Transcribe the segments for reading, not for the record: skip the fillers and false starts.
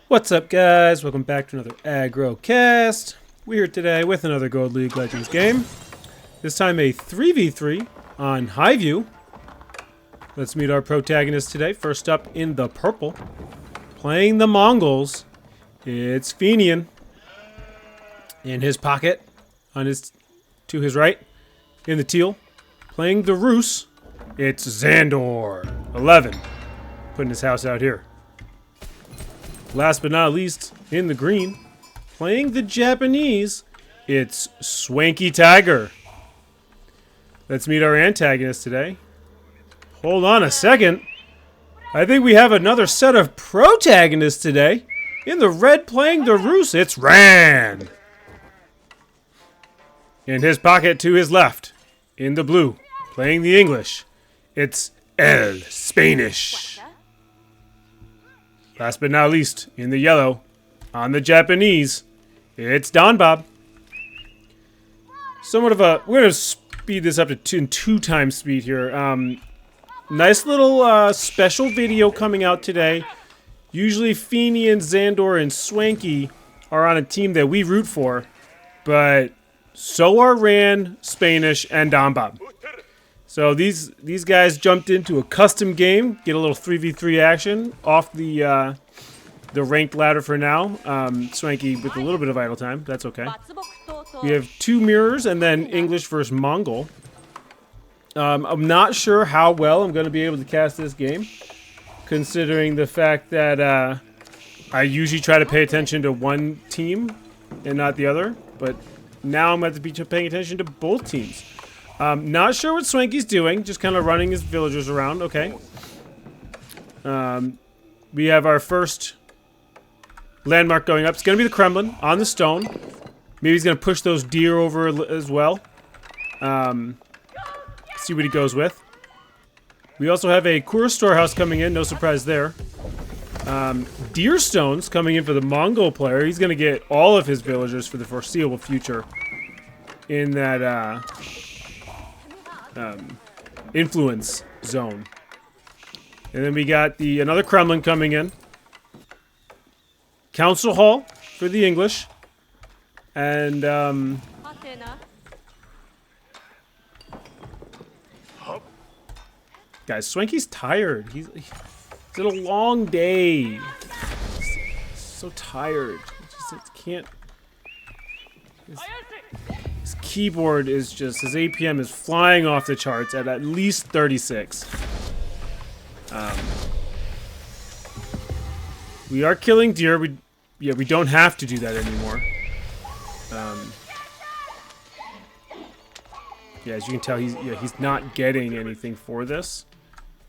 What's up, guys? Welcome back to another Aggro Cast. We're here today with another Gold League Legends game. This time a 3v3 on Highview. Let's meet our protagonists today. First up in the purple, playing the Mongols, it's Fenian. In his pocket, to his right, in the teal, playing the Rus, it's Xandor, 11, putting his house out here. Last but not least, in the green, playing the Japanese, it's Swanky Tiger. Let's meet our antagonists today. Hold on a second. I think we have another set of protagonists today. In the red, playing the Rus, it's Ran. In his pocket to his left, in the blue, playing the English, it's El Spanish. Last but not least, in the yellow, on the Japanese, it's Don Bob. Somewhat of a... We're going to speed this up to two times speed here. Nice little special video coming out today. Usually Fenian, Xandor, and Swanky are on a team that we root for. But so are Ran, Spanish, and Don Bob. So these guys jumped into a custom game, get a little 3v3 action off the ranked ladder for now. Swanky with a little bit of idle time, that's okay. We have two mirrors and then English versus Mongol. I'm not sure how well I'm going to be able to cast this game, considering the fact that I usually try to pay attention to one team and not the other, but now I'm going to be paying attention to both teams. Not sure what Swanky's doing, just kind of running his villagers around, okay. We have our first landmark going up. It's going to be the Kremlin on the stone. Maybe he's going to push those deer over as well. See what he goes with. We also have a Kura storehouse coming in, no surprise there. Deer stones coming in for the Mongol player. He's going to get all of his villagers for the foreseeable future in that influence zone. And then we got another Kremlin coming in. Council Hall for the English. And guys, Swanky's tired. He's had a long day. He's so tired. He can't. His keyboard is just, his APM is flying off the charts at least 36. We are killing deer. We don't have to do that anymore. Yeah, as you can tell, he's not getting anything for this.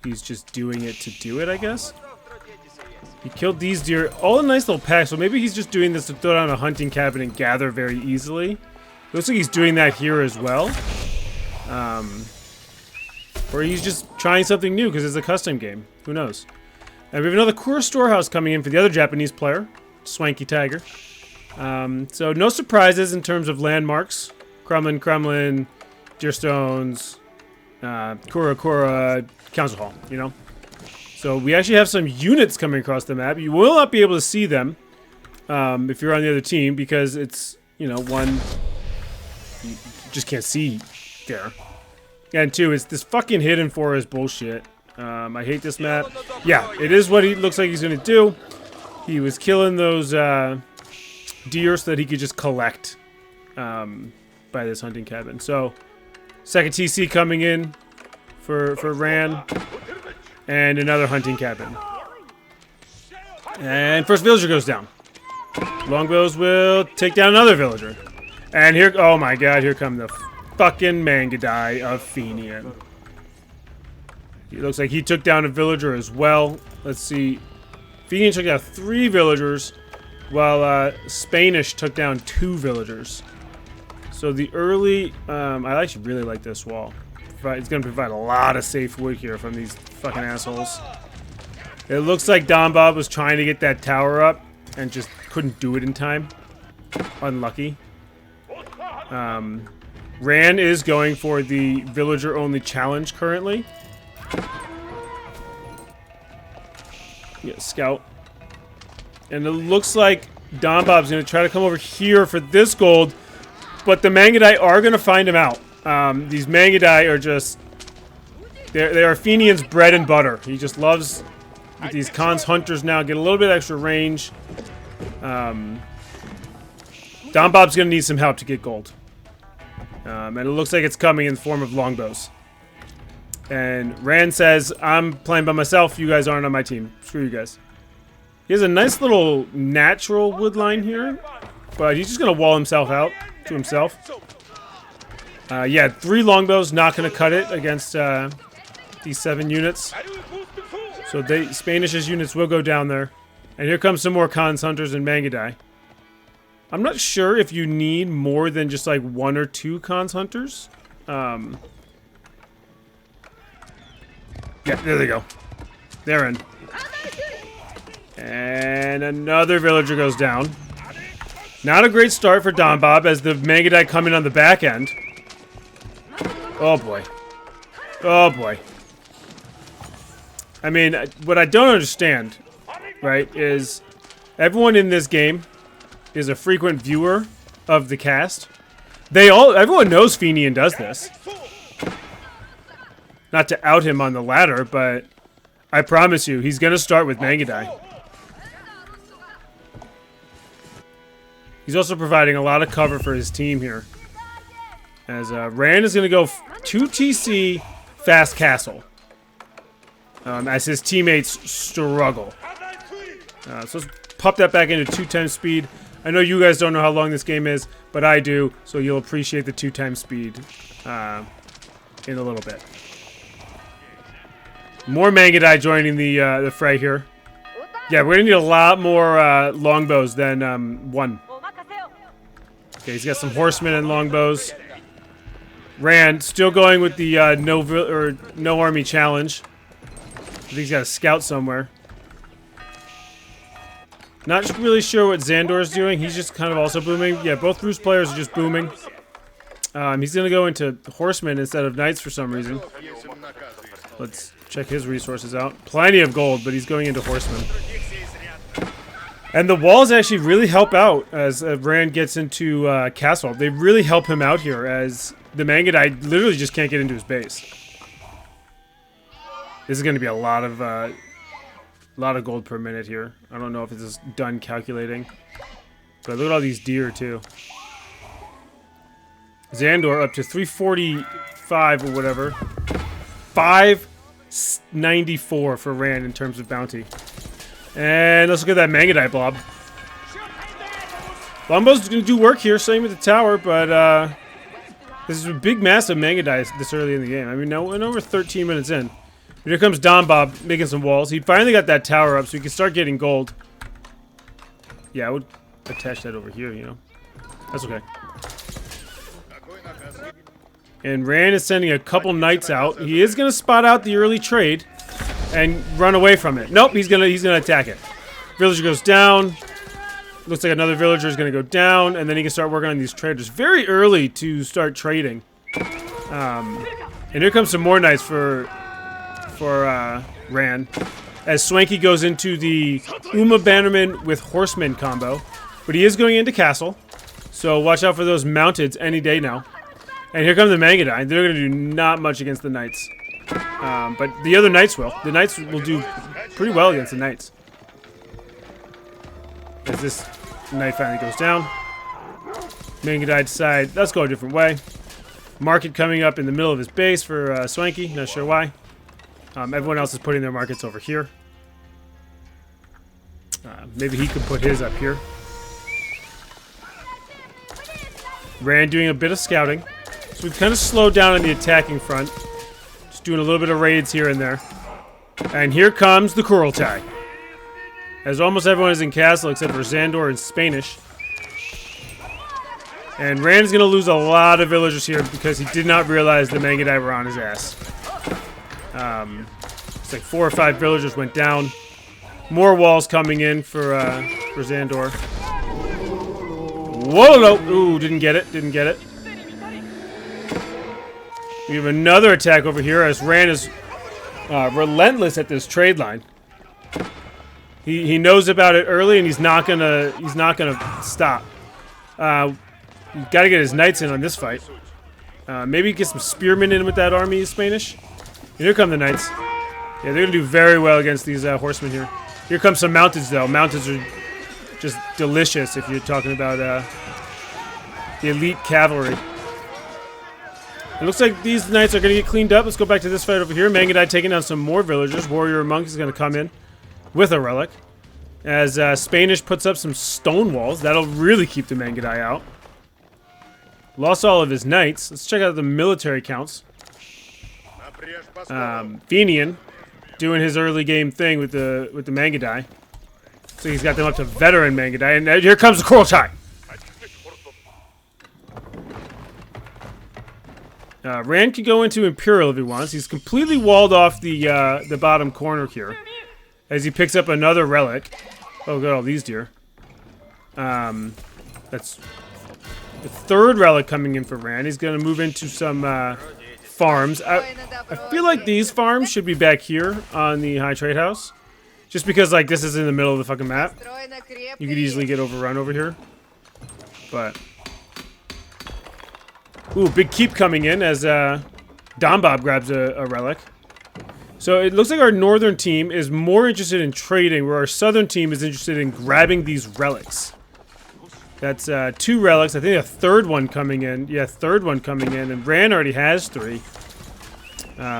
He's just doing it to do it, I guess. He killed these deer, all in nice little packs, so maybe he's just doing this to throw down a hunting cabin and gather very easily. Looks like he's doing that here as well. Or he's just trying something new because it's a custom game. Who knows? And we have another Kura storehouse coming in for the other Japanese player, Swanky Tiger. So no surprises in terms of landmarks. Kremlin, deer stones, Kura, Council Hall, you know? So we actually have some units coming across the map. You will not be able to see them if you're on the other team because it's, you know, one... You just can't see there. And two, it's this fucking hidden forest bullshit. I hate this map. Yeah, it is what he looks like he's gonna do. He was killing those deer so that he could just collect by this hunting cabin. So, second TC coming in for Ran. And another hunting cabin. And first villager goes down. Longbows will take down another villager. And here, oh my god, here come the fucking Mangadai of Fenian. It looks like he took down a villager as well. Let's see. Fenian took down 3 villagers, while Spanish took down 2 villagers. So the early, I actually really like this wall. It's going to provide a lot of safe wood here from these fucking assholes. It looks like Don Bob was trying to get that tower up and just couldn't do it in time. Unlucky. Ran is going for the villager-only challenge currently. Yeah, scout. And it looks like Don Bob's going to try to come over here for this gold. But the Mangudai are going to find him out. These Mangudai are just... They are Fenian's bread and butter. He just loves these Khan's hunters now. Get a little bit extra range. Don Bob's going to need some help to get gold. And it looks like it's coming in the form of longbows. And Rand says, I'm playing by myself. You guys aren't on my team. Screw you guys. He has a nice little natural wood line here. But he's just going to wall himself out to himself. Yeah, 3 longbows. Not going to cut it against these 7 units. So Spanish's units will go down there. And here comes some more Khan's hunters and Mangudai. I'm not sure if you need more than just like 1 or 2 Khan's hunters. Yeah, there they go. They're in. And another villager goes down. Not a great start for Don Bob as the Mangudai come in on the back end. Oh boy. Oh boy. I mean, what I don't understand, right, is everyone in this game is a frequent viewer of the cast. Everyone knows Fenian does this. Not to out him on the ladder, but I promise you, he's gonna start with Mangudai. He's also providing a lot of cover for his team here. As Rand is gonna go 2 TC fast castle. As his teammates struggle. So let's pop that back into 2 times speed. I know you guys don't know how long this game is, but I do, so you'll appreciate the 2 times speed in a little bit. More Mangudai joining the fray here. Yeah, we're gonna need a lot more longbows than 1. Okay, he's got some horsemen and longbows. Rand still going with the no army challenge. I think he's got a scout somewhere. Not really sure what Xandor's doing. He's just kind of also booming. Yeah, both Roost players are just booming. He's going to go into horsemen instead of knights for some reason. Let's check his resources out. Plenty of gold, but he's going into horsemen. And the walls actually really help out as Rand gets into castle. They really help him out here as the Mangudai literally just can't get into his base. This is going to be a lot of gold per minute here. I don't know if it's done calculating. But look at all these deer, too. Xandor up to 345 or whatever. 594 for Rand in terms of bounty. And let's look at that Mangudai blob. Longbows going to do work here, same with the tower, but this is a big massive Mangudai this early in the game. I mean, we're over 13 minutes in. But here comes Don Bob making some walls. He finally got that tower up so he can start getting gold. Yeah, I would attach that over here, you know. That's okay. And Rand is sending a couple knights out. He is going to spot out the early trade and run away from it. Nope, he's gonna attack it. Villager goes down. Looks like another villager is going to go down, and then he can start working on these traders. Very early to start trading. And here comes some more knights for Rand. As Swanky goes into the Uma Bannerman with Horseman combo. But he is going into castle. So watch out for those mounteds any day now. And here come the Mangudai. They're going to do not much against the knights. But the other knights will. The knights will do pretty well against the knights. As this knight finally goes down. Mangudai decide, let's go a different way. Market coming up in the middle of his base for Swanky. Not sure why. Everyone else is putting their markets over here. Maybe he could put his up here. Rand doing a bit of scouting. So we've kind of slowed down on the attacking front. Just doing a little bit of raids here and there. And here comes the Kurultai. As almost everyone is in castle except for Xandor and Spanish. And Rand is going to lose a lot of villagers here because he did not realize the Mangudai were on his ass. It's like 4 or 5 villagers went down. More walls coming in for Xandor. Whoa, no. Ooh, didn't get it. Didn't get it. We have another attack over here as Rand is relentless at this trade line. He knows about it early, and he's not gonna stop. Got to get his knights in on this fight. Maybe get some spearmen in with that army, Spanish. And here come the knights. Yeah, they're gonna do very well against these horsemen here. Here comes some mountains, though. Mountains are just delicious if you're talking about the elite cavalry. It looks like these knights are gonna get cleaned up. Let's go back to this fight over here. Mangadai taking down some more villagers. Warrior Monk is gonna come in with a relic. As Spanish puts up some stone walls. That'll really keep the Mangadai out. Lost all of his knights. Let's check out the military counts. Fenian doing his early game thing with the Mangadai. So he's got them up to veteran Mangadai. And here comes the Kurultai. Rand can go into Imperial if he wants. He's completely walled off the bottom corner here. As he picks up another relic. Oh, got all these deer. That's the third relic coming in for Rand. He's going to move into some farms. I feel like these farms should be back here on the High Trade House. Just because, like, this is in the middle of the fucking map. You could easily get overrun over here. But... Ooh, big keep coming in as Don Bob grabs a relic. So it looks like our northern team is more interested in trading, where our southern team is interested in grabbing these relics. That's 2 relics. I think a third one coming in. Yeah, third one coming in. And Rand already has 3.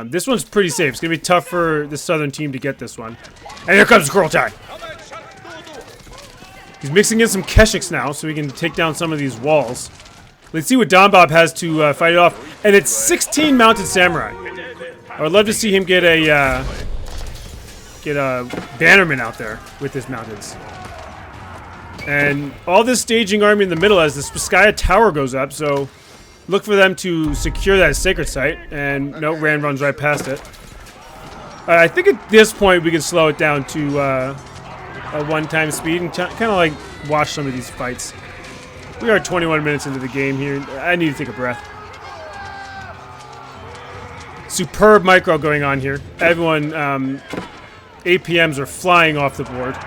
This one's pretty safe. It's going to be tough for the southern team to get this one. And here comes Kurultai. He's mixing in some Keshiks now so we can take down some of these walls. Let's see what Don Bob has to fight it off. And it's 16 mounted samurai. I would love to see him get a bannerman out there with his mountains. And all this staging army in the middle as the Spiskaya Tower goes up, so look for them to secure that sacred site. And no, Rand runs right past it. I think at this point we can slow it down to a one-time speed and kind of like watch some of these fights. We are 21 minutes into the game here. I need to take a breath. Superb micro going on here. Everyone, APMs are flying off the board.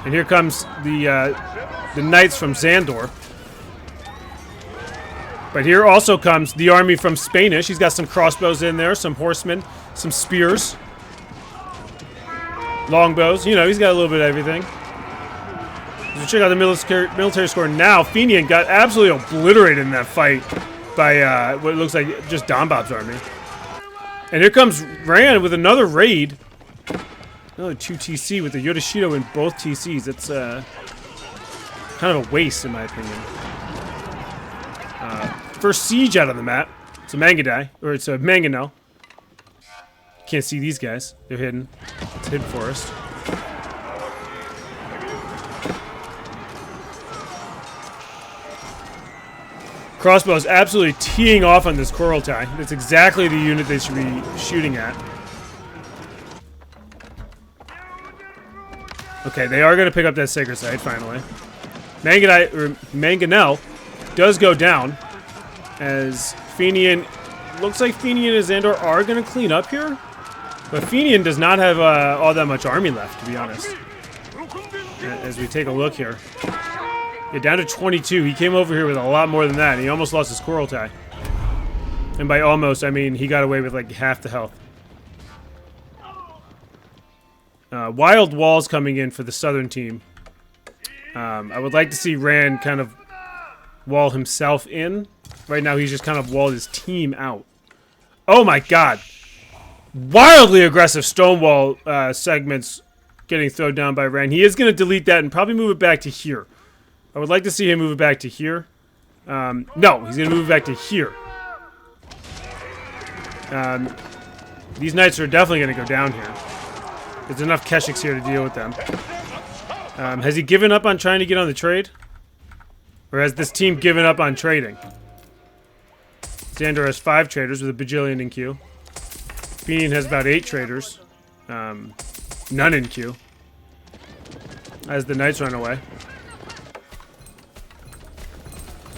And here comes the knights from Xandor. But here also comes the army from Spanish. He's got some crossbows in there, some horsemen, some spears, longbows. You know, he's got a little bit of everything. So check out the military score now. Fenian got absolutely obliterated in that fight by what looks like just Don Bob's army. And here comes Rand with another raid. Another 2 TC with the Yodashido in both TCs. That's kind of a waste in my opinion. First siege out on the map. It's a Mangadai, or it's a Manganel. Can't see these guys. They're hidden. It's hidden forest. Crossbow is absolutely teeing off on this Kurultai. That's exactly the unit they should be shooting at. Okay, they are going to pick up that sacred site, finally. Manganel does go down. As Fenian... Looks like Fenian and Xandor are going to clean up here. But Fenian does not have all that much army left, to be honest. As we take a look here. Yeah, down to 22. He came over here with a lot more than that. He almost lost his Kurultai. And by almost, I mean he got away with like half the health. Wild walls coming in for the southern team. I would like to see Rand kind of wall himself in. Right now he's just kind of walled his team out. Oh my god. Wildly aggressive stonewall segments getting thrown down by Rand. He is going to delete that and probably move it back to here. I would like to see him move it back to here. No, he's going to move it back to here. These knights are definitely going to go down here. There's enough Keshiks here to deal with them. Has he given up on trying to get on the trade? Or has this team given up on trading? Xandor has 5 traders with a bajillion in queue. Fenian has about 8 traders. None in queue. As the knights run away.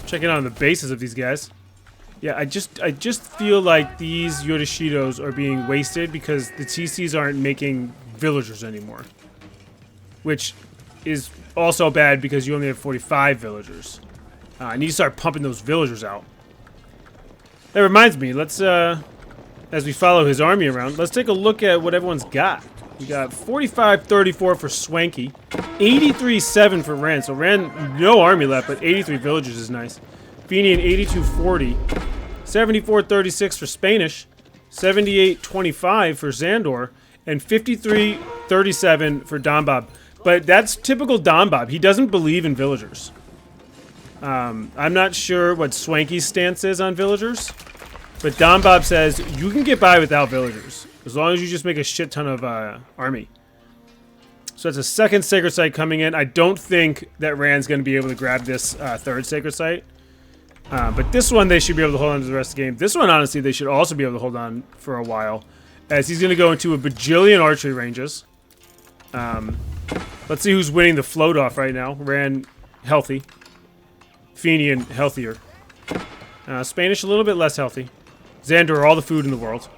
Checking on the bases of these guys. Yeah, I just feel like these Yodashidos are being wasted because the TCs aren't making villagers anymore. Which is also bad because you only have 45 villagers. I need to start pumping those villagers out. That reminds me, let's, as we follow his army around, let's take a look at what everyone's got. We got 45-34 for Swanky, 83-7 for Rand. So Rand, no army left, but 83 villagers is nice. Fenian, 82-40. 74-36 for Spanish. 78-25 for Xandor. And 53-37 for Donbob. But that's typical Donbob. He doesn't believe in villagers. I'm not sure what Swanky's stance is on villagers. But Donbob says, you can get by without villagers. As long as you just make a shit ton of army. So that's a second sacred site coming in. I don't think that Rand's going to be able to grab this third sacred site. But this one they should be able to hold on to the rest of the game. This one, honestly, they should also be able to hold on for a while. As he's going to go into a bajillion archery ranges. Let's see who's winning the float off right now. Rand, healthy. Fenian, healthier. Spanish, a little bit less healthy. Xandor, all the food in the world.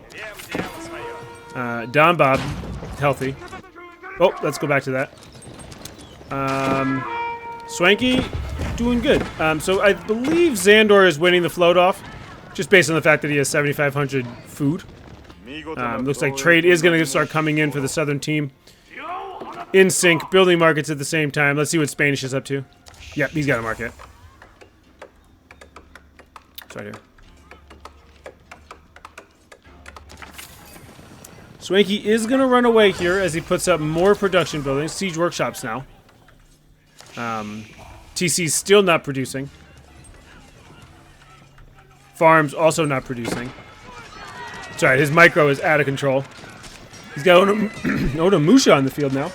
Donbob, healthy. Oh, let's go back to that. Swanky, doing good. So I believe Xandor is winning the float off, just based on the fact that he has 7,500 food. Looks like trade is going to start coming in for the southern team. In sync, building markets at the same time. Let's see what Spanish is up to. Yep, he's got a market. It's right here. Swanky is going to run away here as he puts up more production buildings. Siege workshops now. TC's still not producing. Farms also not producing. Sorry, his micro is out of control. He's got Onamusha on the field now.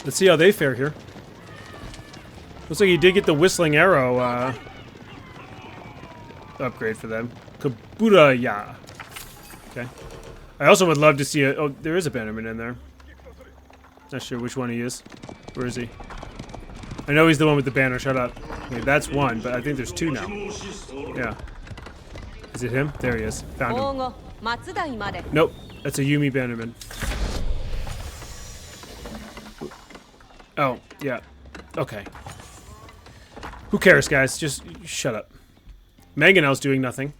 Let's see how they fare here. Looks like he did get the Whistling Arrow upgrade for them. Kaburaya. Okay. I also would love to see a... Oh, there is a bannerman in there. Not sure which one he is. Where is he? I know he's the one with the banner. Shut up. Okay, that's one, but I think there's two now. Yeah. Is it him? There he is. Found him. Nope. That's a Yumi bannerman. Oh, yeah. Okay. Who cares, guys? Just shut up. Mangonel's doing nothing.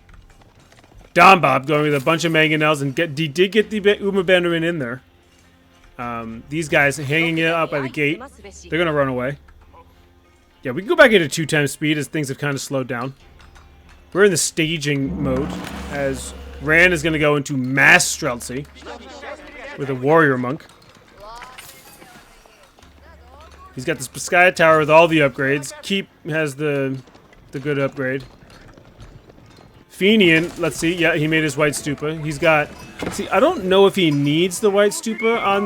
Donbob going with a bunch of Mangonels and did get the Uma bannerman in there. These guys hanging it out by the gate. They're going to run away. Yeah, we can go back into 2 times speed as things have kind of slowed down. We're in the staging mode as Rand is going to go into mass Streltsy with a warrior monk. He's got this Biscaya Tower with all the upgrades. Keep has the good upgrade. Fenian, let's see. Yeah, he made his white stupa. He's got... See, I don't know if he needs the white stupa on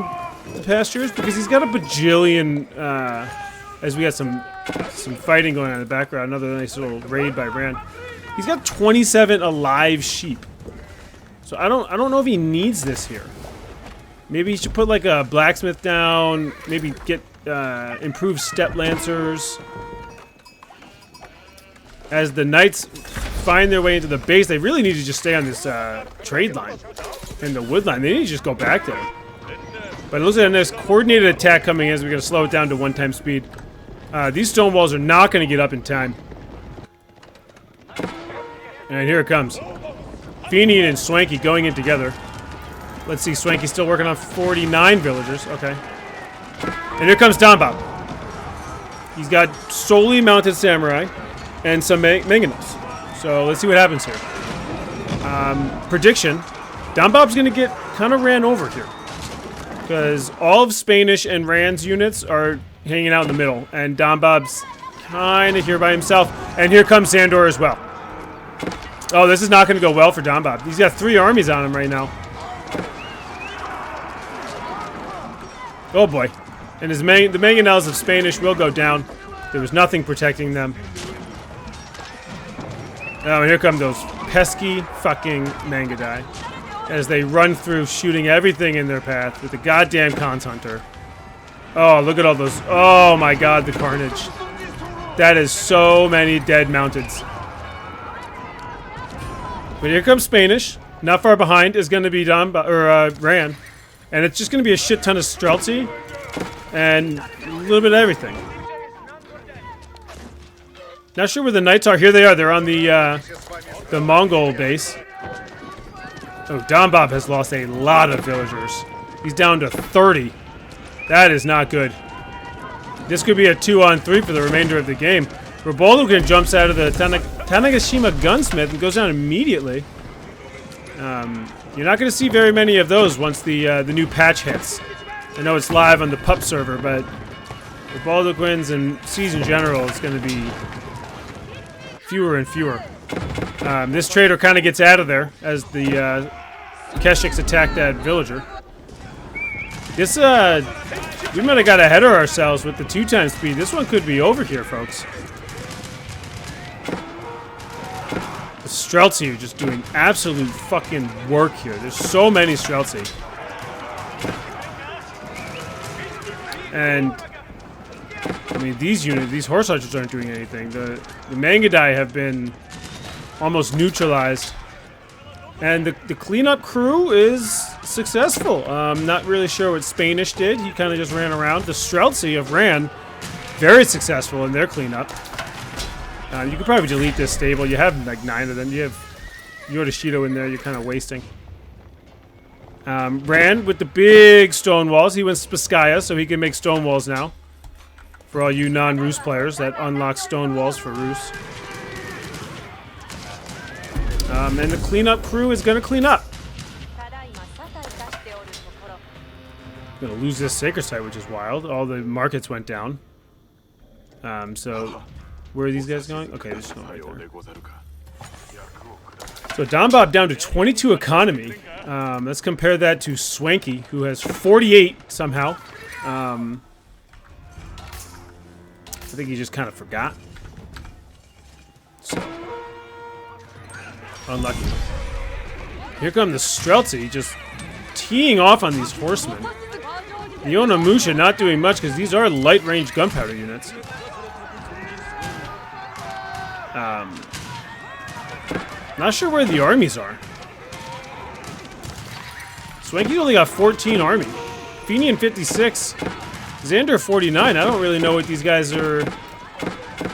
the pastures because he's got a bajillion... as we got some fighting going on in the background. Another nice little raid by Rand. He's got 27 alive sheep. So I don't know if he needs this here. Maybe he should put like a blacksmith down. Maybe get improved step lancers. As the knights find their way into the base, they really need to just stay on this trade line and the wood line. They need to just go back there. But it looks like a nice coordinated attack coming in as we're going to slow it down to 1 time speed. These stone walls are not going to get up in time. And here it comes. Fenian and Swanky going in together. Let's see, Swanky's still working on 49 villagers. Okay. And here comes Donbob. He's got solely mounted samurai and some mangonels. So let's see what happens here. Prediction. Donbob's going to get kind of ran over here. Because all of Spanish and Rand's units are hanging out in the middle. And Donbob's kind of here by himself. And here comes Xandor as well. Oh, this is not going to go well for Donbob. He's got 3 armies on him right now. Oh boy. And the mangonels of Spanish will go down. There was nothing protecting them. Oh, and here come those pesky fucking Mangadai. As they run through shooting everything in their path with the goddamn Khans Hunter. Oh, look at all those. Oh my god, the carnage. That is so many dead mounteds. But here comes Spanish. Not far behind is going to be Rand. And it's just going to be a shit ton of Streltsy and a little bit of everything. Not sure where the knights are. Here they are. They're on the Mongol base. Oh, Donbob has lost a lot of villagers. He's down to 30. That is not good. This could be a 2-on-3 for the remainder of the game. Reboldugan jumps out of the Tanegashima gunsmith and goes down immediately. You're not going to see very many of those once the new patch hits. I know it's live on the pup server, but Rebolduguins and Seas in general is going to be fewer and fewer. This trader kind of gets out of there as the Keshiks attack that villager. This, we might have got ahead of ourselves with the 2x speed. This one could be over here, folks. The Streltsy are just doing absolute fucking work here. There's so many Streltsy. And, I mean, these horse archers aren't doing anything. The Mangadai have been almost neutralized. And the cleanup crew is successful. Not really sure what Spanish did. He kind of just ran around. The Streltsy have ran very successful in their cleanup. You could probably delete this stable. You have like 9 of them. You have Yorishido in there. You're kind of wasting. Ran with the big stone walls. He went Spiskaya, so he can make stone walls now. For all you non-Rus players, that unlocks stone walls for Rus. And the cleanup crew is going to clean up. Going to lose this sacred site, which is wild. All the markets went down. So, where are these guys going? Okay, they're just going right there. So, Donbob down to 22 economy. Let's compare that to Swanky, who has 48 somehow. I think he just kind of forgot. So, unlucky. Here come the Streltsy, just teeing off on these horsemen. The Onamusha not doing much because these are light-range gunpowder units. Not sure where the armies are. Swanky only got 14 army. Fenian 56. Xander 49. I don't really know what these guys are.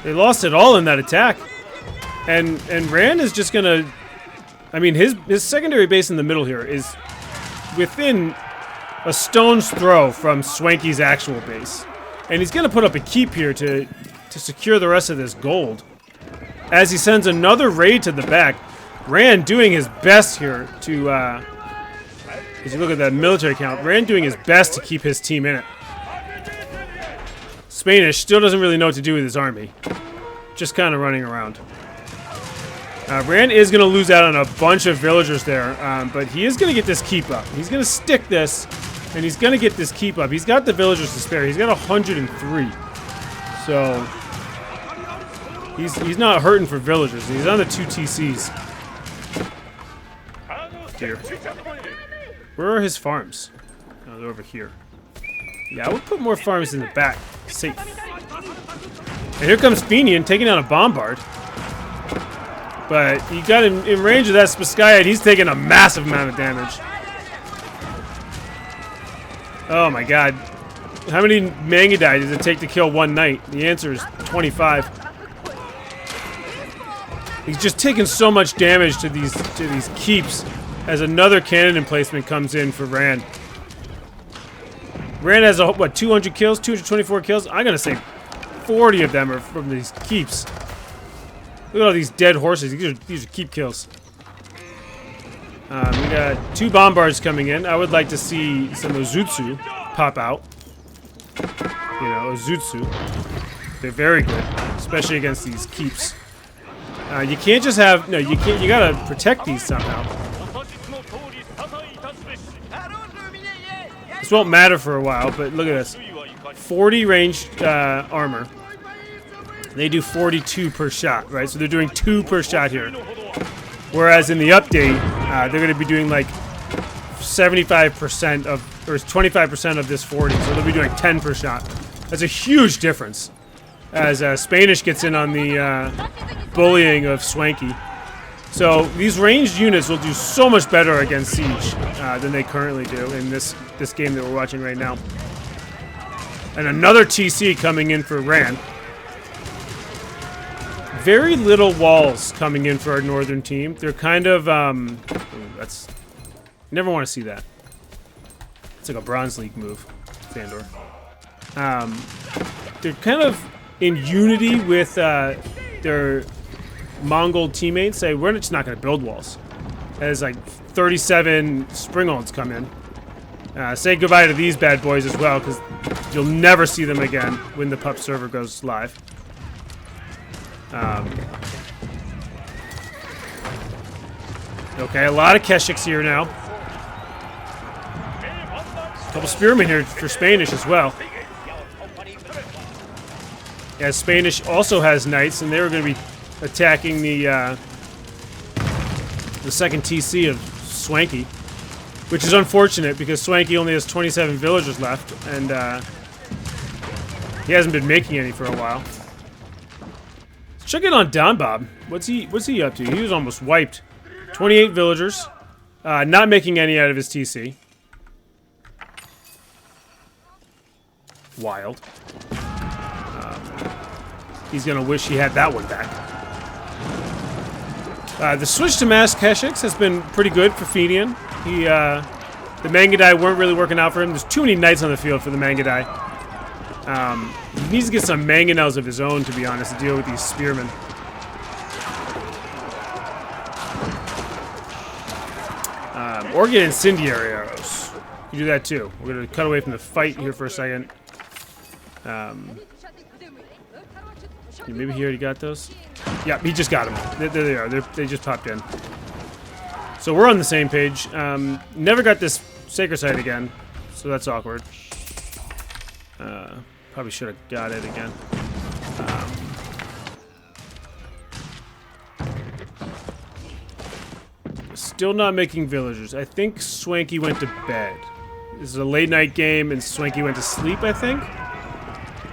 They lost it all in that attack. And Rand is just gonna. I mean, his secondary base in the middle here is within a stone's throw from Swanky's actual base. And he's gonna put up a keep here to secure the rest of this gold. As he sends another raid to the back. Rand doing his best here to, as you look at that military count, Rand doing his best to keep his team in it. Spanish still doesn't really know what to do with his army. Just kind of running around. Rand is going to lose out on a bunch of villagers there, but he is going to get this keep up. He's going to stick this, and he's going to get this keep up. He's got the villagers to spare. He's got 103. So, he's not hurting for villagers. He's on the 2 TCs. Here. Where are his farms? Oh, they're over here. Yeah, I would put more farms in the back. Safe. And here comes Fenian taking out a bombard. But he got in range of that Spiskaya, and he's taking a massive amount of damage. Oh my god. How many Mangadai does it take to kill one knight? The answer is 25. He's just taking so much damage to these keeps as another cannon emplacement comes in for Rand. Rand has, what, 200 kills? 224 kills? I'm going to say 40 of them are from these keeps. Look at all these dead horses. These are keep kills. We got 2 bombards coming in. I would like to see some Ozutsu pop out. You know, Ozutsu. They're very good, especially against these keeps. You can't just have... No, you can't. You got to protect these somehow. This won't matter for a while, but look at this. 40 ranged armor. They do 42 per shot, right? So they're doing 2 per shot here. Whereas in the update, they're going to be doing like 75% of, or 25% of this 40. So they'll be doing 10 per shot. That's a huge difference. As Spanish gets in on the bullying of Swanky. So these ranged units will do so much better against siege than they currently do in this game that we're watching right now. And another TC coming in for Rand. Very little walls coming in for our northern team. They're kind of ooh, that's never want to see that. It's like a Bronze League move, Sandor. They're kind of in unity with their Mongol teammates. Say we're just not going to build walls. As like 37 Springolds come in. Say goodbye to these bad boys as well, because you'll never see them again when the pup server goes live. Okay, a lot of Keshiks here now. A couple spearmen here for Spanish as well. Yeah, Spanish also has knights, and they were going to be attacking the second TC of Swanky, which is unfortunate because Swanky only has 27 villagers left, and he hasn't been making any for a while. Let's check in on Don Bob. What's he up to? He was almost wiped. 28 villagers, not making any out of his TC. Wild. He's gonna wish he had that one back. The switch to mass Keshiks has been pretty good for Fenian. The Mangudai weren't really working out for him. There's too many knights on the field for the Mangudai. He needs to get some mangonels of his own, to be honest, to deal with these spearmen. Or get incendiary arrows. You do that too. We're gonna cut away from the fight here for a second. Maybe he already got those? Yeah, he just got them. There they are. They just popped in. So we're on the same page. Never got this sacred site again, so that's awkward. Probably should have got it again. Still not making villagers. I think Swanky went to bed. This is a late night game, and Swanky went to sleep, I think.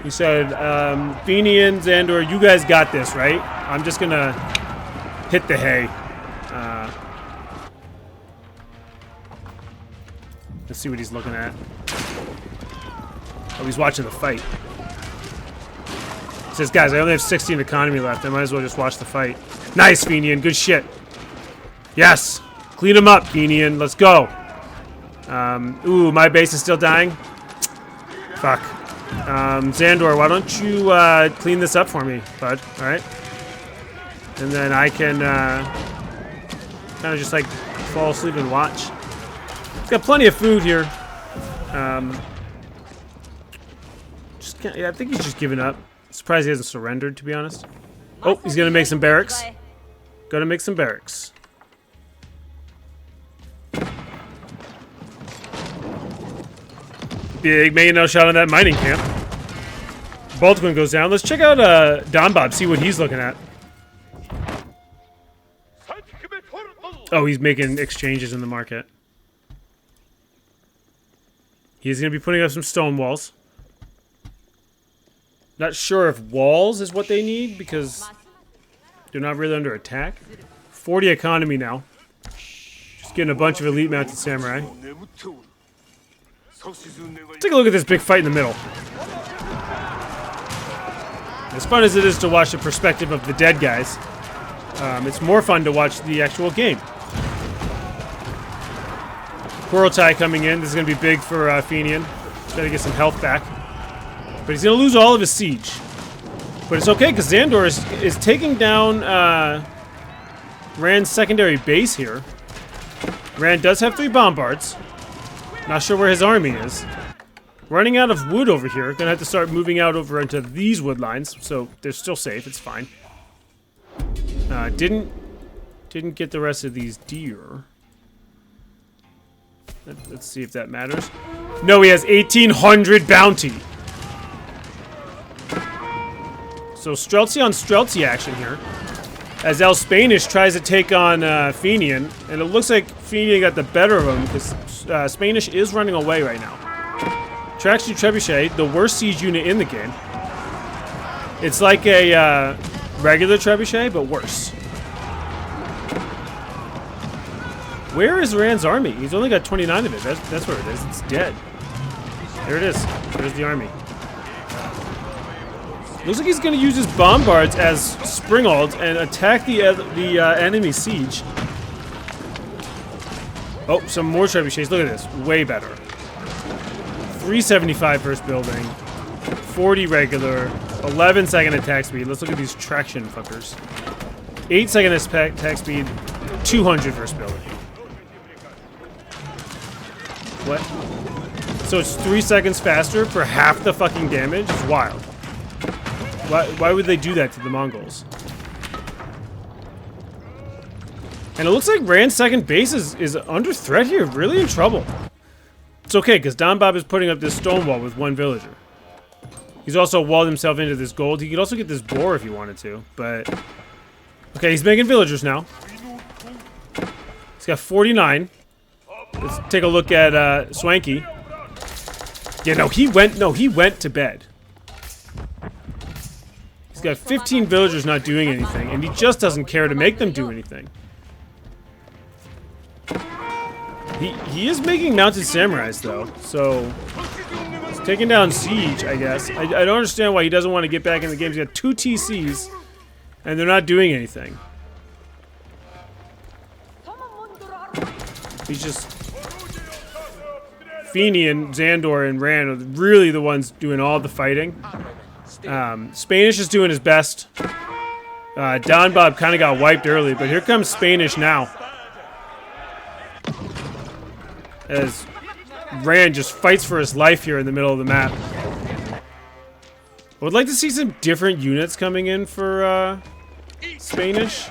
He said, Fenian, Xandor, you guys got this, right? I'm just gonna hit the hay. Let's see what he's looking at. Oh, he's watching the fight. He says, guys, I only have 16 economy left. I might as well just watch the fight. Nice, Fenian. Good shit. Yes. Clean him up, Fenian. Let's go. Ooh, my base is still dying. Fuck. Xandor, why don't you clean this up for me, bud? All right. And then I can kind of just like fall asleep and watch. He's got plenty of food here. Yeah, I think he's just giving up. Surprised he hasn't surrendered, to be honest. Oh, he's gonna make some barracks. Gonna make some barracks. Big mangonel shot on that mining camp. Baltimore goes down. Let's check out Don Bob, see what he's looking at. Oh, he's making exchanges in the market. He's going to be putting up some stone walls. Not sure if walls is what they need because they're not really under attack. 40 economy now. Just getting a bunch of elite mounted samurai. Take a look at this big fight in the middle. As fun as it is to watch the perspective of the dead guys, it's more fun to watch the actual game. Kurotai coming in. This is going to be big for Fenian. He's got to get some health back. But he's going to lose all of his siege. But it's okay because Xandor is taking down Rand's secondary base here. Rand does have 3 bombards. Not sure where his army is. Running out of wood over here. Gonna have to start moving out over into these wood lines. So they're still safe. It's fine. Didn't get the rest of these deer. Let's see if that matters. No, he has 1,800 bounty. So Streltsy on Streltsy action here. As El Spanish tries to take on Fenian. And it looks like Fenian got the better of him because Spanish is running away right now. Traxxas Trebuchet, the worst siege unit in the game. It's like a regular Trebuchet, but worse. Where is Rand's army? He's only got 29 of it. That's where it is. It's dead. There it is. There's the army. Looks like he's going to use his bombards as springalds and attack the enemy siege. Oh, some more trebuchets. Look at this. Way better. 375 first building. 40 regular. 11-second attack speed. Let's look at these traction fuckers. 8-second attack speed. 200 first building. What? So it's 3 seconds faster for half the fucking damage? It's wild. Why would they do that to the Mongols? And it looks like Rand's second base is under threat here. Really in trouble. It's okay, because Don Bob is putting up this stone wall with one villager. He's also walled himself into this gold. He could also get this boar if he wanted to, but... Okay, he's making villagers now. He's got 49. Let's take a look at Swanky. Yeah, no, he went to bed. He's got 15 villagers not doing anything, and he just doesn't care to make them do anything. He is making mounted samurais, though, so... He's taking down siege, I guess. I don't understand why he doesn't want to get back in the game. He's got 2 TCs, and they're not doing anything. He's just... Fenian, Xandor, and Rand are really the ones doing all the fighting. Spanish is doing his best. Don Bob kind of got wiped early, but here comes Spanish now. As Rand just fights for his life here in the middle of the map. I would like to see some different units coming in for Spanish.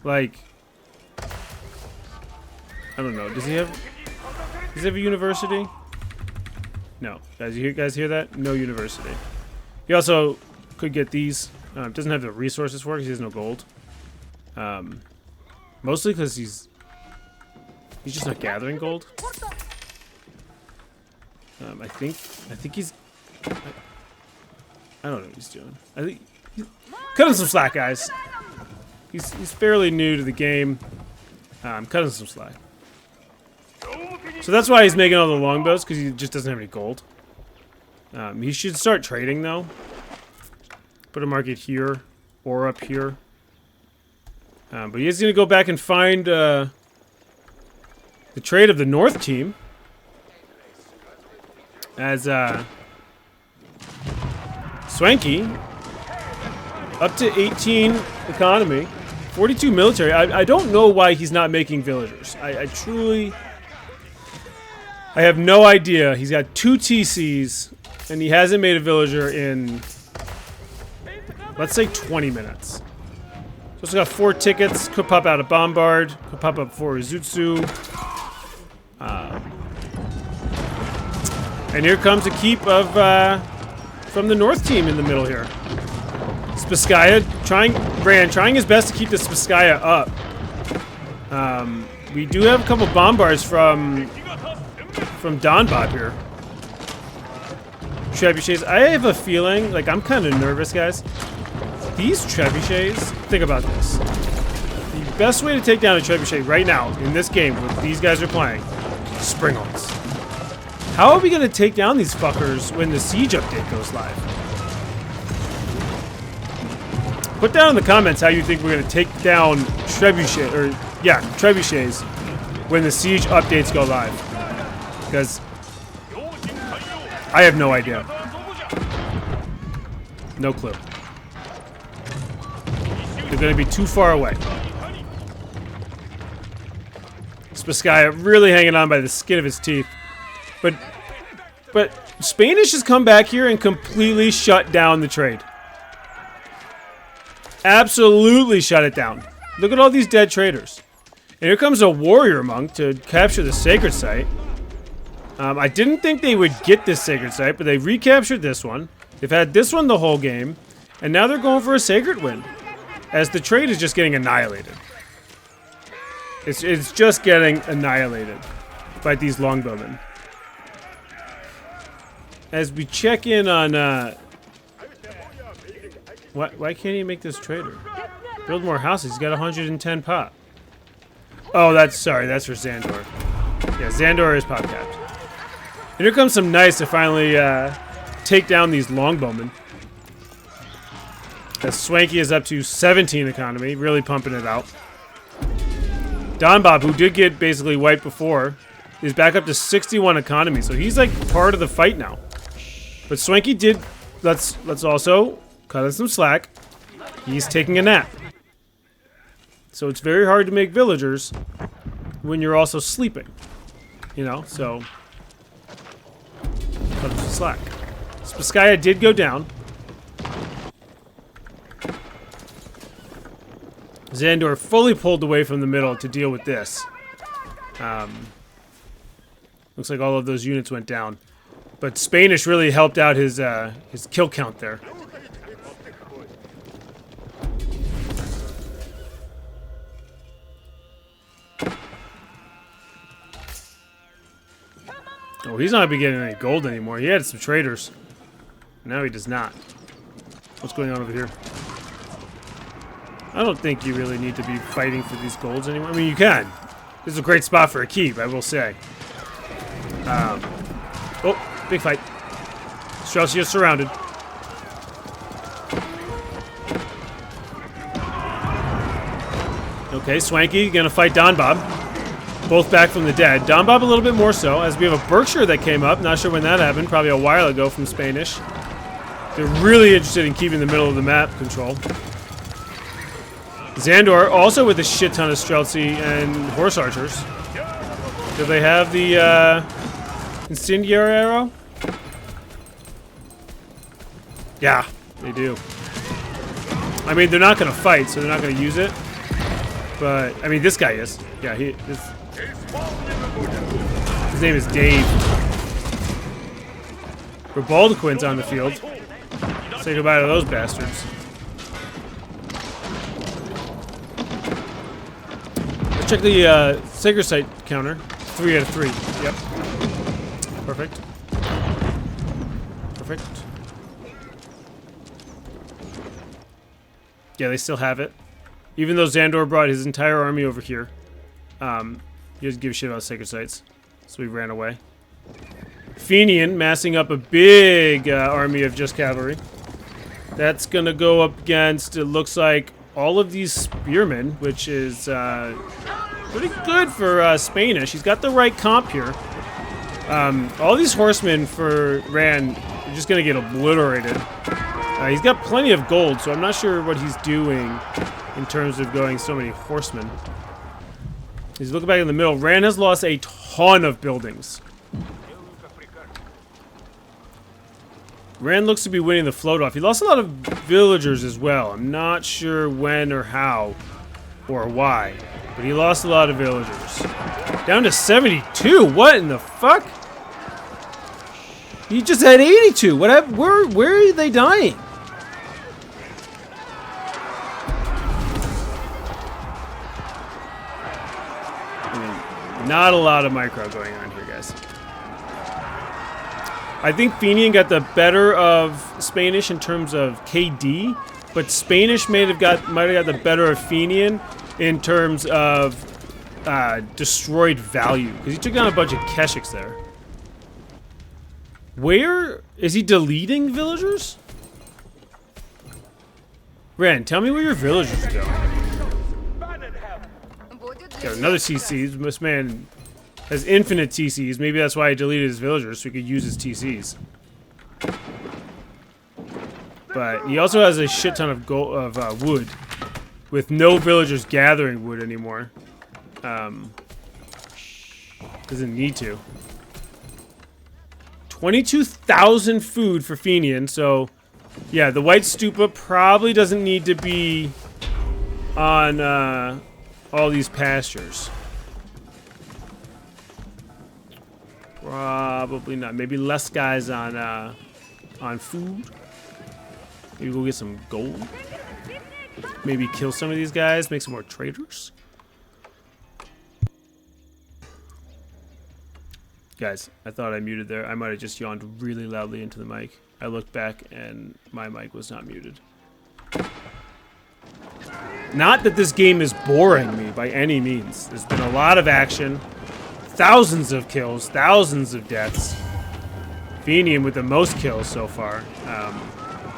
Like, I don't know. Does he have a university? No. Guys, you guys hear that? No university. He also could get these. Doesn't have the resources for it because he has no gold. Mostly because he's just not gathering gold. I think he's... I don't know what he's doing. I think he's cutting some slack, guys. He's fairly new to the game. Cutting some slack. So that's why he's making all the longbows, because he just doesn't have any gold. He should start trading, though. Put a market here or up here. But he is going to go back and find the trade of the North team. As Swanky, up to 18 economy, 42 military. I don't know why he's not making villagers. I truly... I have no idea. He's got 2 TCs, and he hasn't made a villager in, let's say, 20 minutes. So he's got 4 tickets. Could pop out a Bombard. Could pop up 4 Izutsu. And here comes a keep of from the North team in the middle here. Spiskaya trying his best to keep the Spiskaya up. We do have a couple Bombards from Don Bob here. Trebuchets. I have a feeling, like, I'm kind of nervous, guys. These trebuchets, think about this. The best way to take down a trebuchet right now in this game, what these guys are playing, Springalds. How are we going to take down these fuckers when the siege update goes live? Put down in the comments how you think we're going to take down trebuchets when the siege updates go live. Because I have no idea. No clue. They're going to be too far away. Spiskaya really hanging on by the skin of his teeth. But Spanish has come back here and completely shut down the trade. Absolutely shut it down. Look at all these dead traders. And here comes a warrior monk to capture the sacred site. I didn't think they would get this sacred site, but they recaptured this one. They've had this one the whole game. And now they're going for a sacred win. As the trade is just getting annihilated. It's just getting annihilated by these longbowmen. As we check in on, why can't he make this trader? Build more houses. He's got 110 pop. Oh, sorry, that's for Xandor. Yeah, Xandor is pop capped. And here comes some knights to finally take down these longbowmen. As Swanky is up to 17 economy, really pumping it out. Don Bob, who did get basically wiped before, is back up to 61 economy, so he's like part of the fight now. But Swanky did, let's also cut him some slack. He's taking a nap. So it's very hard to make villagers when you're also sleeping. You know, so cut him some slack. Spiskaya did go down. Xandor fully pulled away from the middle to deal with this. Looks like all of those units went down. But Spanish really helped out his kill count there. Oh, he's not getting any gold anymore. He had some traders. Now he does not. What's going on over here? I don't think you really need to be fighting for these golds anymore. I mean, you can. This is a great spot for a keep, I will say. Oh, big fight. Chelsea is surrounded. Okay, Swanky gonna fight Don Bob. Both back from the dead. Don Bob a little bit more so, as we have a Berkshire that came up. Not sure when that happened. Probably a while ago from Spanish. They're really interested in keeping the middle of the map control. Xandor also with a shit ton of Streltsy and horse archers. Do they have the incendiary arrow? Yeah, they do. I mean, they're not going to fight, so they're not going to use it. But I mean, this guy is. Yeah, his name is Dave. Rebaldaquin's on the field. Say goodbye to those bastards. Check the Sacred Site counter. 3 out of 3. Yep. Perfect. Perfect. Yeah, they still have it. Even though Xandor brought his entire army over here. He doesn't give a shit about Sacred Sites. So we ran away. Fenian massing up a big army of just cavalry. That's gonna go up against, it looks like, all of these spearmen, which is pretty good for Spanish. He's got the right comp here. All these horsemen for Ran are just going to get obliterated. He's got plenty of gold, so I'm not sure what he's doing in terms of going so many horsemen. He's looking back in the middle. Ran has lost a ton of buildings. Ran looks to be winning the float off. He lost a lot of villagers as well. I'm not sure when or how or why, but he lost a lot of villagers. Down to 72. What in the fuck? He just had 82. What happened? Where are they dying? I mean, not a lot of micro going on here, guys. I think Fenian got the better of Spanish in terms of KD, but Spanish might have got the better of Fenian in terms of destroyed value, because he took down a bunch of Keshiks there. Where is he deleting villagers? Ren, tell me where your villagers are going. Got another CC. This man has infinite TCs. Maybe that's why he deleted his villagers, so he could use his TCs. But he also has a shit ton of wood, with no villagers gathering wood anymore. Doesn't need to. 22,000 food for Fenian, so yeah, the White Stupa probably doesn't need to be on all these pastures. Probably not. Maybe less guys on food. Maybe we'll get some gold. Maybe kill some of these guys, make some more traders. Guys, I thought I muted there. I might have just yawned really loudly into the mic. I looked back and my mic was not muted. Not that this game is boring me by any means. There's been a lot of action. Thousands of kills. Thousands of deaths. Fenian with the most kills so far.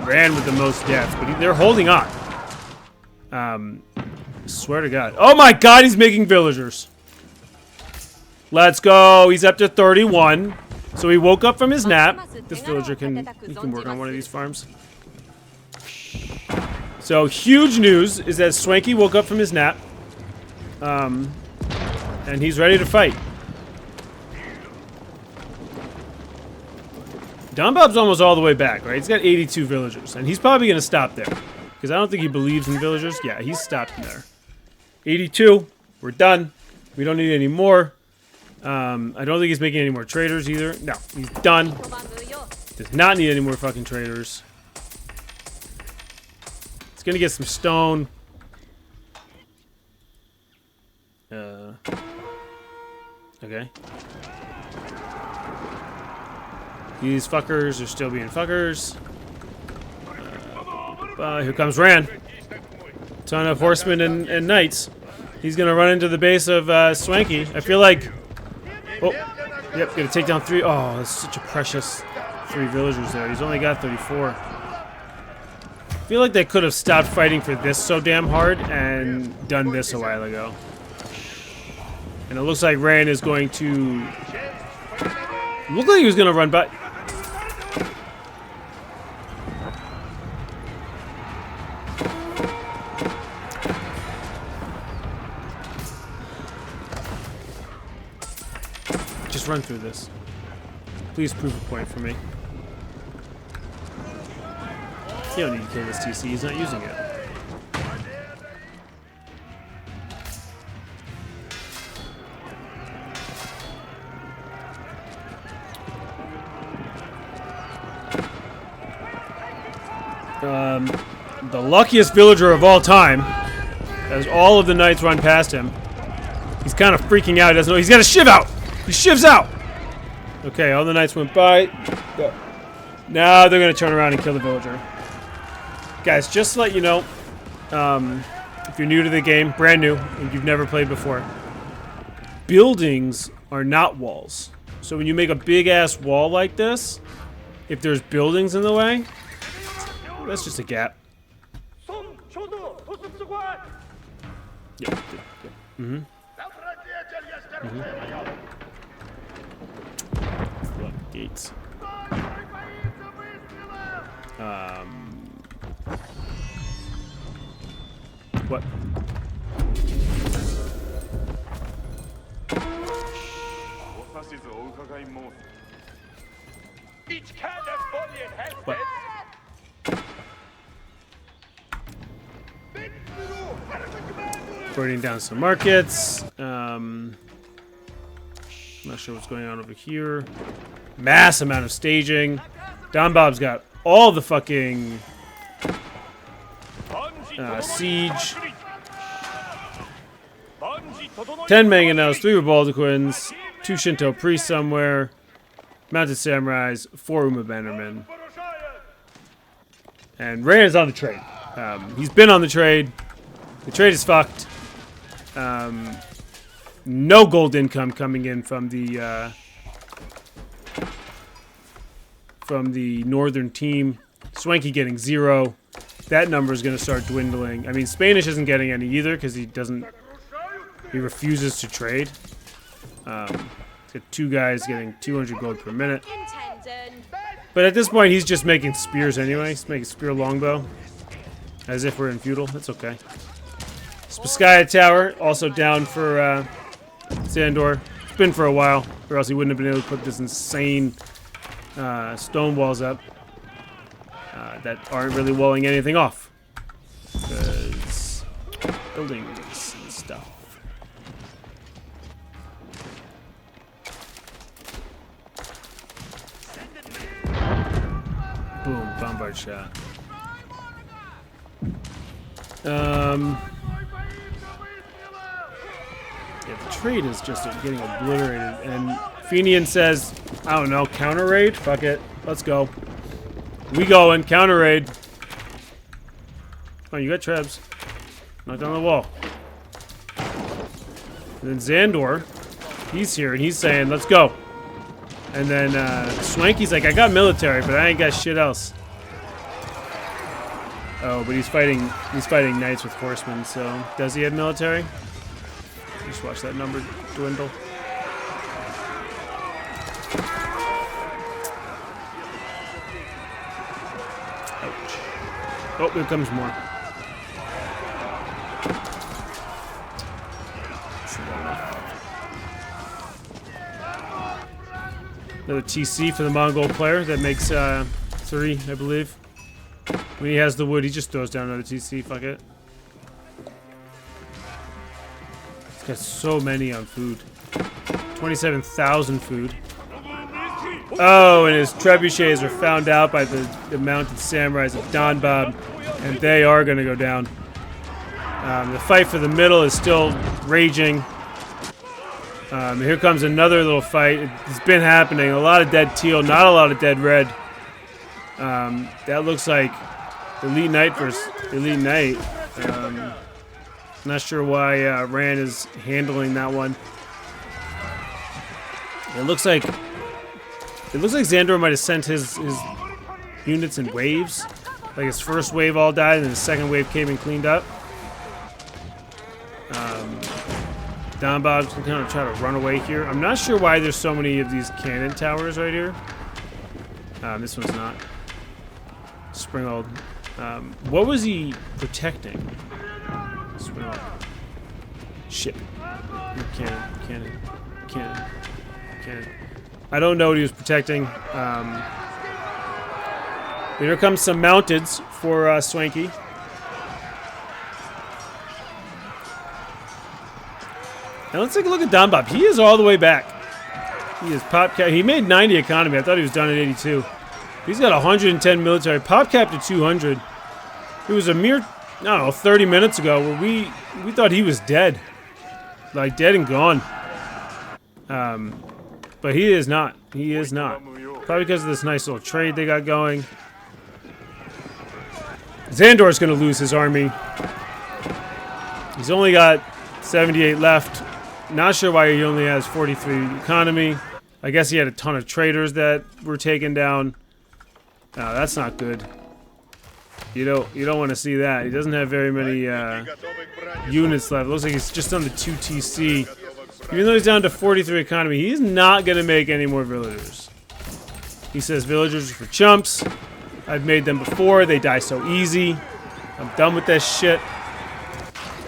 Ran with the most deaths. But they're holding on. Swear to God. Oh my God, he's making villagers. Let's go. He's up to 31. So he woke up from his nap. This villager can work on one of these farms. So huge news is that Swanky woke up from his nap. And he's ready to fight. Don Bob's almost all the way back, right? He's got 82 villagers. And he's probably going to stop there. Because I don't think he believes in villagers. Yeah, he's stopped there. 82. We're done. We don't need any more. I don't think he's making any more traders either. No, he's done. Does not need any more fucking traders. He's gonna get some stone. Okay. These fuckers are still being fuckers. Here comes Ran. Ton of horsemen and knights. He's gonna run into the base of Swanky. I feel like... Oh, yep, gonna take down 3. Oh, that's such a precious 3 villagers there. He's only got 34. I feel like they could have stopped fighting for this so damn hard and done this a while ago. And it looks like Ran is going to... Looked like he was gonna run by... Just run through this. Please prove a point for me. You don't need to kill this TC, he's not using it. The luckiest villager of all time, as all of the knights run past him. He's kind of freaking out, he doesn't know. He's got a shiv out! He shivs out! Okay, all the knights went by. Go. Now they're gonna turn around and kill the villager. Guys, just to let you know, if you're new to the game, brand new, and you've never played before, buildings are not walls. So when you make a big ass wall like this, if there's buildings in the way, that's just a gap. Yep. Mm-hmm. Gates. What? What? Burning down some markets. Not sure what's going on over here. Mass amount of staging. Don Bob's got all the fucking siege. 10 mangonels, 3 Rebaldaquins, 2 Shinto priests somewhere, mounted samurais, 4 Uma Bannermen. And Ran is on the trade. He's been on the trade. The trade is fucked. No gold income coming in from the northern team. Swanky getting 0. That number is going to start dwindling. I mean, Spanish isn't getting any either because he refuses to trade. Got 2 guys getting 200 gold per minute. But at this point, he's just making spears anyway. He's making spear longbow. As if we're in feudal. That's okay. Spskaya Tower, also down for Sandor. It's been for a while, or else he wouldn't have been able to put this insane stone walls up that aren't really walling anything off. Because buildings and stuff. Boom, bombard shot. Yeah, the trade is just getting obliterated. And Fenian says, I don't know, counter raid? Fuck it. Let's go. We going, counter raid. Oh, you got trebs. Knock down the wall. And then Xandor, he's here, and he's saying, let's go. And then Swanky's like, I got military, but I ain't got shit else. Oh, but he's fighting knights with horsemen, so does he have military? Just watch that number dwindle. Ouch. Oh, here comes more. Another TC for the Mongol player. That makes 3, I believe. When he has the wood, he just throws down another TC. Fuck it. He's got so many on food. 27,000 food. Oh, and his trebuchets are found out by the mounted samurais of Donbab, and they are going to go down. The fight for the middle is still raging. Here comes another little fight. It's been happening. A lot of dead teal, not a lot of dead red. That looks like Elite Knight versus Elite Knight. Not sure why Rand is handling that one. It looks like Xandor might have sent his units in waves. Like his first wave all died, and then the second wave came and cleaned up. Donbob's gonna try to run away here. I'm not sure why there's so many of these cannon towers right here. This one's not. Springald. What was he protecting? Springald. Shit. Cannon. I don't know what he was protecting. Here comes some mounteds for Swanky. Now let's take a look at Donbab. He is all the way back. He is pop cap. He made 90 economy. I thought he was done at 82. He's got 110 military. Pop capped at 200. It was a mere, I don't know, 30 minutes ago where we thought he was dead. Like dead and gone. But he is not. He is not. Probably because of this nice little trade they got going. Xandor's going to lose his army. He's only got 78 left. Not sure why he only has 43 economy. I guess he had a ton of traders that were taken down. That's not good. You don't want to see that. He doesn't have very many units left. Looks like he's just on the 2 TC. Even though he's down to 43 economy, he's not going to make any more villagers. He says villagers are for chumps. I've made them before. They die so easy. I'm done with that shit.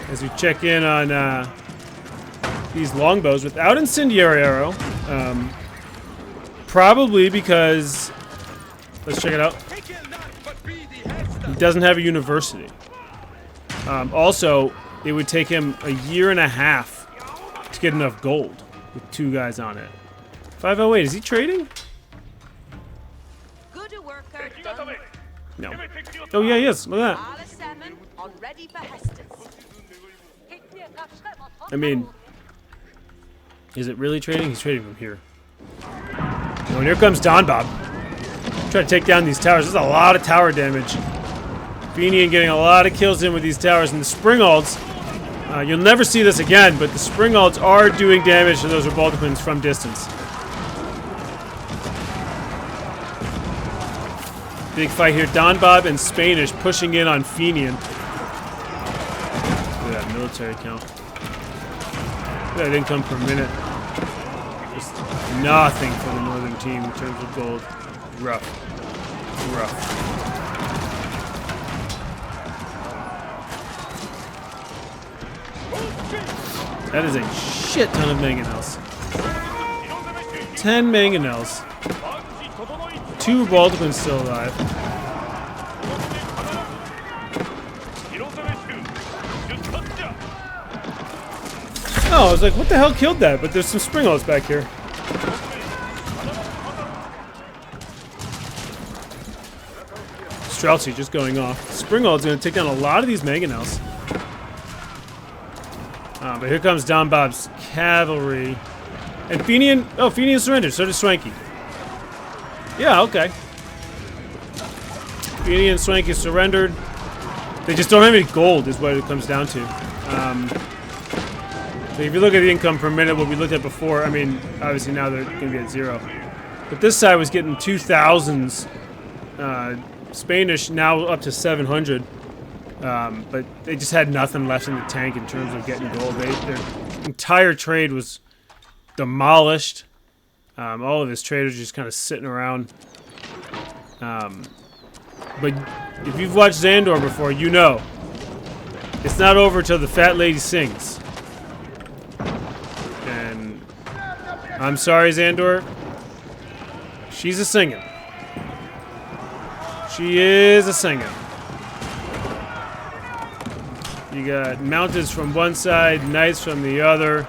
As we check in on these longbows without incendiary arrow. Probably because, let's check it out. He doesn't have a university. Also, it would take him a year and a half to get enough gold with 2 guys on it. 508, is he trading? No. Oh yeah, he is. Look at that. I mean, is it really trading? He's trading from here. Oh, and here comes Donbab. Try to take down these towers. There's a lot of tower damage. Fenian getting a lot of kills in with these towers, and the Springalds. You'll never see this again, but the Springalds are doing damage to those Revoltapins from distance. Big fight here. Donbab and Spanish pushing in on Fenian. Look at that military count. Look at that income per minute. Just nothing for the northern team in terms of gold. Rough. That is a shit ton of mangonels. 10 mangonels. 2 Revoltapins still alive. Oh, I was like, what the hell killed that? But there's some Springalds back here. Streltsy just going off. Springald's going to take down a lot of these mangonels. But here comes Donbab's cavalry. And Fenian, oh, Fenian surrendered. So does Swanky. Yeah, okay. Fenian and Swanky surrendered. They just don't have any gold, is what it comes down to. So if you look at the income per minute, what we looked at before, I mean, obviously now they're going to be at 0. But this side was getting 2,000s. Spanish now up to 700. But they just had nothing left in the tank in terms of getting gold. Their entire trade was demolished. All of his traders just kind of sitting around. But if you've watched Xandor before, you know it's not over till the fat lady sings. And I'm sorry, Xandor. She's a singing. She is a singing. You got mountains from one side, knights from the other.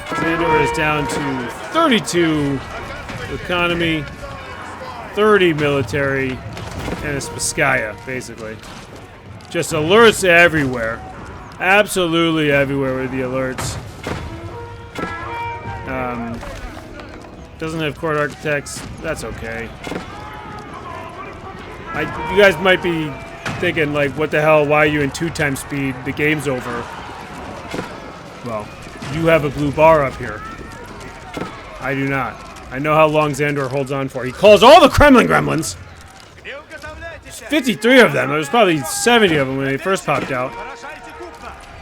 Xandor is down to 32 economy, 30 military, and it's Biscaya, basically. Just alerts everywhere. Absolutely everywhere with the alerts. Doesn't have court architects. That's okay. You guys might be thinking, like, what the hell? Why are you in 2 times speed? The game's over. Well, you have a blue bar up here. I do not. I know how long Xandor holds on for. He calls all the Kremlin gremlins. There's 53 of them. There was probably 70 of them when they first popped out.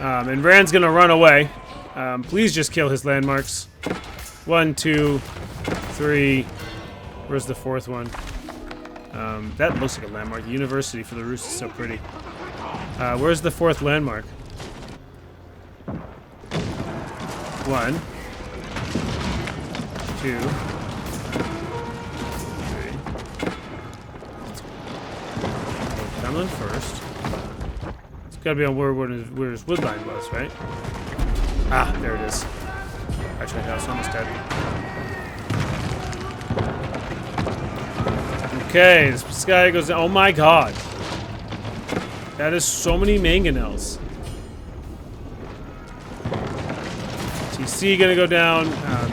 And Rand's gonna run away. Please just kill his landmarks. 1, 2, 3. Where's the 4th one? That looks like a landmark. The University for the Roost is so pretty. Where's the 4th landmark? 1, 2, 3. Kremlin first. It's gotta be on where his woodline was, right? Ah, there it is. I tried house, almost dead. Okay, this guy goes down. Oh my god. That is so many mangonels. TC gonna go down.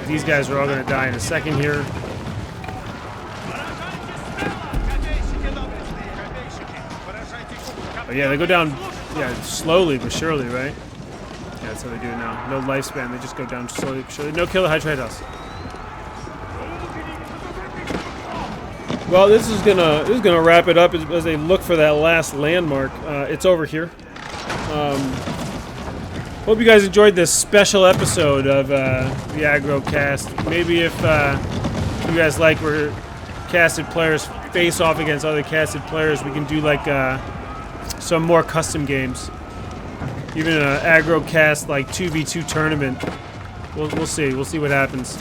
These guys are all gonna die in a second here. Oh yeah, they go down, yeah, slowly but surely, right? Yeah, that's how they do it now. No lifespan, they just go down slowly but surely. No kill the high trade house. Well, this is gonna wrap it up as they look for that last landmark. It's over here. Hope you guys enjoyed this special episode of the Aggro Cast. Maybe if you guys like where casted players face off against other casted players, we can do like some more custom games. Even an Aggro Cast like 2v2 tournament. We'll see. We'll see what happens.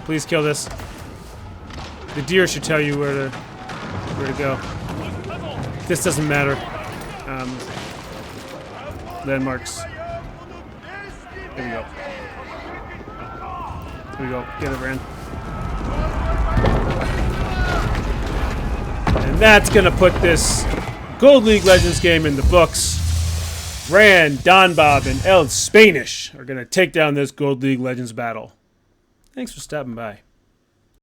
Please kill this. The deer should tell you where to go. This doesn't matter. Landmarks. Here we go. Here we go. Get it, Rand. And that's gonna put this Gold League Legends game in the books. Rand, Don Bob, and El Spanish are gonna take down this Gold League Legends battle. Thanks for stopping by.